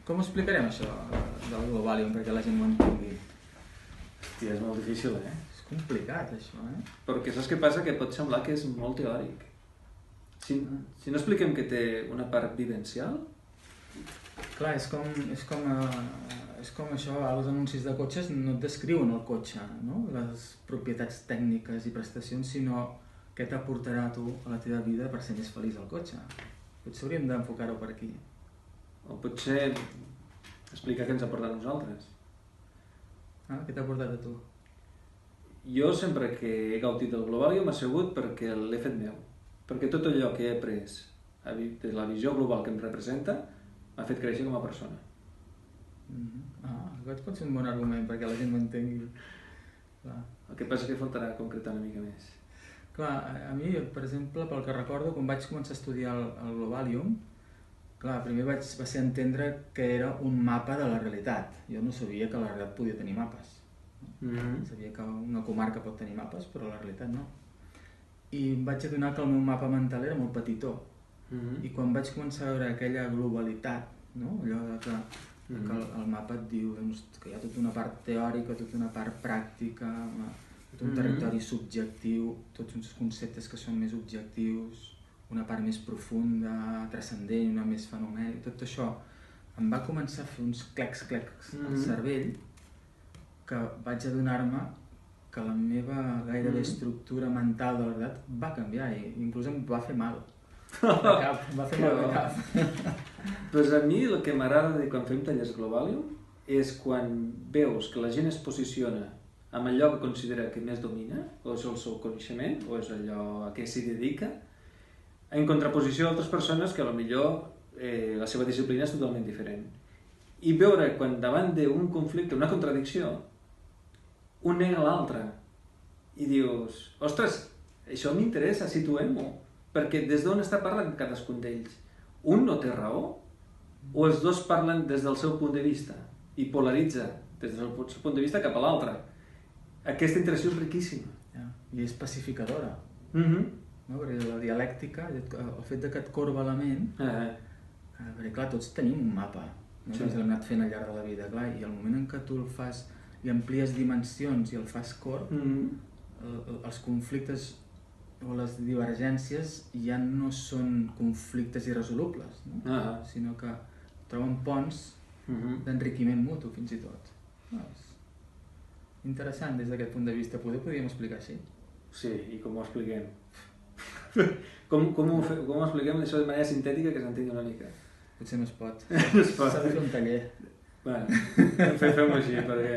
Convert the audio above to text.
Com explicarem això del Globalium perquè la gent ho entengui? Hòstia, és molt difícil, És complicat, això, Perquè saps què passa? Que pot semblar que és molt teòric. Si no expliquem que té una part vivencial... Clar, és com això, als anuncis de cotxes no et descriuen el cotxe, no? Les propietats tècniques i prestacions, sinó què t'aportarà a tu a la teva vida per ser més feliç al cotxe. Potser hauríem d'enfocar-ho per aquí. O potser explicar què ens ha portat a nosaltres. Què t'ha portat a tu? Jo sempre que he gautit del Globalium m'ha sigut perquè l'he fet meu. Perquè tot allò que he après de la visió global que em representa m'ha fet créixer com a persona. Aquest pot ser un bon argument perquè la gent ho entengui. El que passa és que faltarà concretar una mica més. Clar, a mi, per exemple, pel que recordo, quan vaig començar a estudiar el Globalium, clar, primer va ser entendre que era un mapa de la realitat. Jo no sabia que la realitat podia tenir mapes. Sabia que una comarca pot tenir mapes, però la realitat no. I em vaig adonar que el meu mapa mental era molt petitó. I quan vaig començar a veure aquella globalitat, no? Allò que el mapa et diu que hi ha tota una part teòrica, tota una part pràctica, tot un territori subjectiu, tots uns conceptes que són més objectius, una part més profunda, transcendent, una més fenomènica, tot això em va començar a fer uns clecs al cervell que vaig adonar-me que la meva gairebé estructura mental de la veritat va canviar i inclús em va fer mal. Em va fer mal de cap. Pues a mi el que m'agrada de quan fem tallers Globalium és quan veus que la gent es posiciona amb allò que considera que més domina, o és el seu coneixement, o és allò a què s'hi dedica, en contraposició a altres persones que potser la seva disciplina és totalment diferent. I veure quan davant d'un conflicte, una contradicció, un nega l'altre i dius, ostres, això m'interessa, situem-ho, perquè des d'on està parlant cadascun d'ells? Un no té raó? O els dos parlen des del seu punt de vista i polaritza des del seu punt de vista cap a l'altre? Aquesta interacció és riquíssima. I és pacificadora. Perquè la dialèctica, el fet que et corba la ment, perquè clar, tots tenim un mapa, que ens l'hem anat fent al llarg de la vida, clar, i el moment en què tu el fas, li amplies dimensions i el fas corb, els conflictes o les divergències ja no són conflictes irresolubles, sinó que troben ponts d'enriquiment mutu, fins i tot. Interessant des d'aquest punt de vista. Podríem explicar així? Sí, i com ho expliquem? Com ho expliquem això de manera sintètica que s'entengui una mica? Potser no es pot. S'ha de fer un taller. Bueno, fem-ho així, perquè